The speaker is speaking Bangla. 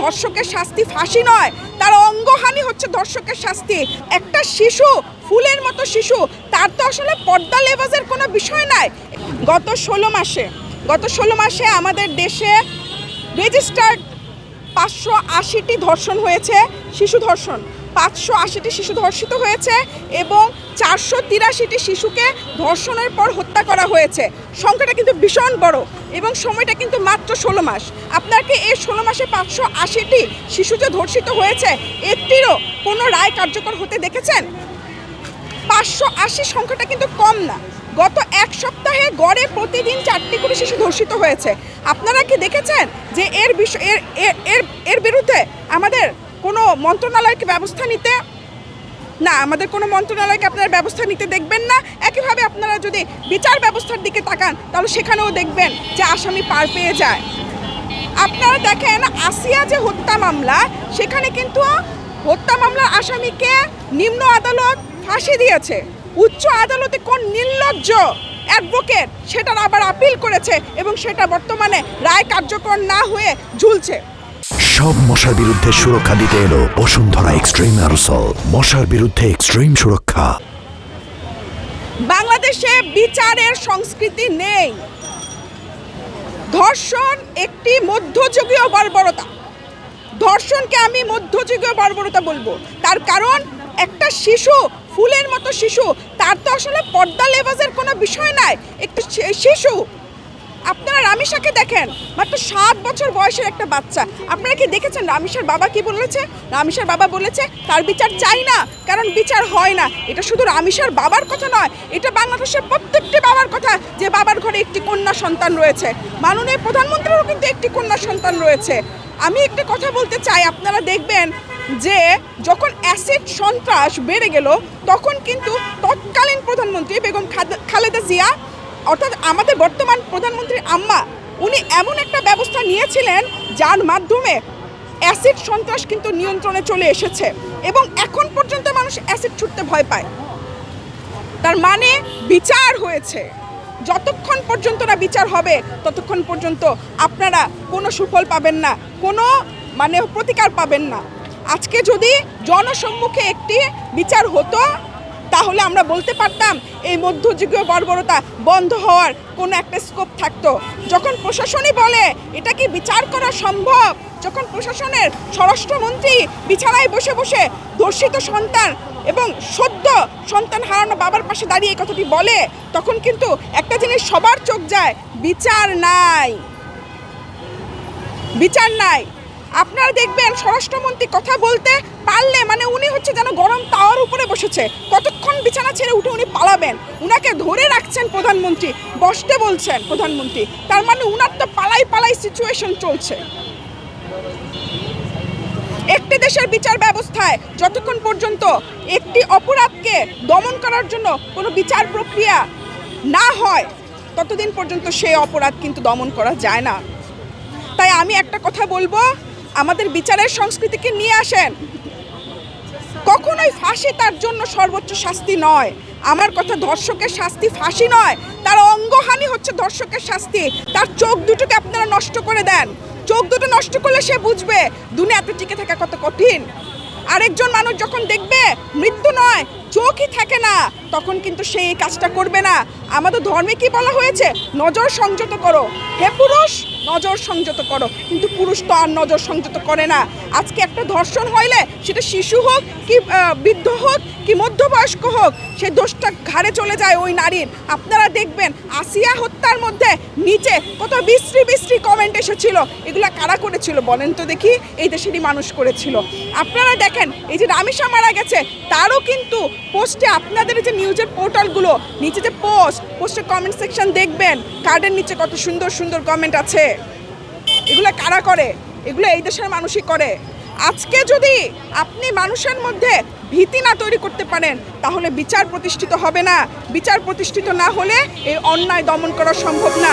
ধর্ষকের শাস্তি ফাঁসি নয়, তার অঙ্গহানি হচ্ছে ধর্ষকের শাস্তি। একটা শিশু, ফুলের মতো শিশু, তার তো আসলে পর্দা লেবাজের কোনো বিষয় নাই। গত 16 মাসে আমাদের দেশে রেজিস্টার্ড 580টি ধর্ষণ হয়েছে, শিশু ধর্ষণ। 580টি শিশু ধর্ষিত হয়েছে এবং 483টি শিশুকে ধর্ষণের পর হত্যা করা হয়েছে। সংখ্যাটা কিন্তু ভীষণ বড় এবং সময়টা কিন্তু মাত্র 16 মাস। আপনাকে এই 16 মাসে 580টি শিশু যে ধর্ষিত হয়েছে, একটিরও কোনো রায় কার্যকর হতে দেখেছেন? 580 সংখ্যাটা কিন্তু কম না। গত এক সপ্তাহে গড়ে প্রতিদিন 4টি করে শিশু ধর্ষিত হয়েছে। আপনারা কি দেখেছেন যে এর বিরুদ্ধে আমাদের কোনো মন্ত্রণালয়কে ব্যবস্থা নিতে? না, আমাদের কোনো মন্ত্রণালয়কে আপনারা ব্যবস্থা নিতে দেখবেন না। একইভাবে আপনারা যদি বিচার ব্যবস্থার দিকে তাকান তাহলে সেখানেও দেখবেন যে আসামি পার পেয়ে যায়। আপনারা দেখেন আসিয়া যে হত্যা মামলা, সেখানে কিন্তু হত্যা মামলার আসামিকে নিম্ন আদালত ফাঁসি দিয়েছে। উচ্চ আদালতে কোন নির্লজ্জ অ্যাডভোকেট সেটার আবার আপিল করেছে এবং সেটা বর্তমানে রায় কার্যকর না হয়ে ঝুলছে। সব মশার বিরুদ্ধে সুরক্ষা দিতে এলো বসুন্ধরা এক্সট্রিম অ্যারোসল, মশার বিরুদ্ধে এক্সট্রিম সুরক্ষা। বাংলাদেশে বিচারের সংস্কৃতি নেই। ধর্ষণ একটি মধ্যযুগীয় বর্বরতা। ধর্ষণকে আমি মধ্যযুগীয় বর্বরতা বলবো। তার কারণ একটা শিশু, ফুলের মতো শিশু, তার তো আসলে পর্দা লেবাজের কোনো বিষয় নাই। একটা শিশু, আপনারা রামিসাকে দেখেন, মাত্র 7 বছর বয়সের একটা বাচ্চা। আপনারা কি দেখেছেন রামিসার বাবা কি বলেছে? রামিসার বাবা বলেছে তার বিচার চাই না, কারণ বিচার হয় না। এটা শুধু রামিসার বাবার কথা নয়, এটা বাংলাদেশের প্রত্যেকটি বাবার কথা, যে বাবার ঘরে একটি কন্যা সন্তান রয়েছে। মাননীয় প্রধানমন্ত্রীরও কিন্তু একটি কন্যা সন্তান রয়েছে। আমি একটা কথা বলতে চাই, আপনারা দেখবেন যে যখন অ্যাসিড সন্ত্রাস বেড়ে গেল, তখন কিন্তু তৎকালীন প্রধানমন্ত্রী বেগম খালেদা জিয়া, অর্থাৎ আমাদের বর্তমান প্রধানমন্ত্রীর আম্মা, উনি এমন একটা ব্যবস্থা নিয়েছিলেন যার মাধ্যমে অ্যাসিড সন্ত্রাস কিন্তু নিয়ন্ত্রণে চলে এসেছে এবং এখন পর্যন্ত মানুষ অ্যাসিড ছুটতে ভয় পায়। তার মানে বিচার হয়েছে। যতক্ষণ পর্যন্ত না বিচার হবে ততক্ষণ পর্যন্ত আপনারা কোনো সুফল পাবেন না, কোনো প্রতিকার পাবেন না। আজকে যদি জনসম্মুখে একটি বিচার হতো তাহলে আমরা বলতে পারতাম এই মধ্যযুগীয় বর্বরতা বন্ধ হওয়ার কোনো একটা স্কোপ থাকতো। যখন প্রশাসনই বলে এটা কি বিচার করা সম্ভব, যখন প্রশাসনের স্বরাষ্ট্রমন্ত্রী বিছানায় বসে বসে ধর্ষিত সন্তান এবং সদ্য সন্তান হারানো বাবার পাশে দাঁড়িয়ে কথাটি বলে, তখন কিন্তু একটা জিনিস সবার চোখ যায়, বিচার নাই, বিচার নাই। আপনারা দেখবেন স্বরাষ্ট্রমন্ত্রী কথা বলতে পারলে উনি হচ্ছে যেন গরম তাওয়ার উপরে বসেছে, কতক্ষণ বিছানা ছেড়ে উঠে উনি পালাবেন। উনাকে ধরে রাখছেন প্রধানমন্ত্রী, বসতে বলছেন প্রধানমন্ত্রী, তার মানে উনার তো পালাই সিচুয়েশন চলছে। একটি দেশের বিচার ব্যবস্থায় যতক্ষণ পর্যন্ত একটি অপরাধকে দমন করার জন্য কোনো বিচার প্রক্রিয়া না হয় ততদিন পর্যন্ত সেই অপরাধ কিন্তু দমন করা যায় না। তাই আমি একটা কথা বলবো, আমাদের বিচারের সংস্কৃতিকে নিয়ে আসেন। কখনোই ফাঁসি তার জন্য সর্বোচ্চ শাস্তি নয়। আমার কথা, ধর্ষকের শাস্তি ফাঁসি নয়, তার অঙ্গহানি হচ্ছে ধর্ষকের শাস্তি। তার চোখ দুটোকে আপনারা নষ্ট করে দেন। চোখ দুটো নষ্ট করলে সে বুঝবে দুনিয়াতে টিকে থাকা কত কঠিন। আরেকজন মানুষ যখন দেখবে মৃত্যু নয়, চোখই থাকে না, তখন কিন্তু সে এই কাজটা করবে না। আমাদের ধর্মে কি বলা হয়েছে? নজর সংযত করো। হে পুরুষ, নজর সংযত করো। কিন্তু পুরুষ তো আর নজর সংযত করে না। আজকে একটা ধর্ষণ হইলে সেটা শিশু হোক কি বৃদ্ধ হোক কি মধ্যবয়স্ক হোক, সে দোষটা ঘাড়ে চলে যায় ওই নারীর। আপনারা দেখবেন আসিয়া হত্যার মধ্যে নিচে কত বিশ্রী কমেন্ট এসেছিল। এগুলা কারা করেছিল বলেন তো দেখি? এই দেশেরই মানুষ করেছিল। আপনারা দেখেন এই যে রামিসা মারা গেছে, তারও কিন্তু পোস্টে, আপনাদের যে নিউজের পোর্টালগুলো নিচে যে পোস্টের কমেন্ট সেকশন দেখবেন, কার্ডের নিচে কত সুন্দর কমেন্ট আছে। এগুলো কারা করে? এগুলো এই দেশের মানুষই করে। আজকে যদি আপনি মানুষের মধ্যে ভীতি না তৈরি করতে পারেন তাহলে বিচার প্রতিষ্ঠিত হবে না। বিচার প্রতিষ্ঠিত না হলে এই অন্যায় দমন করা সম্ভব না।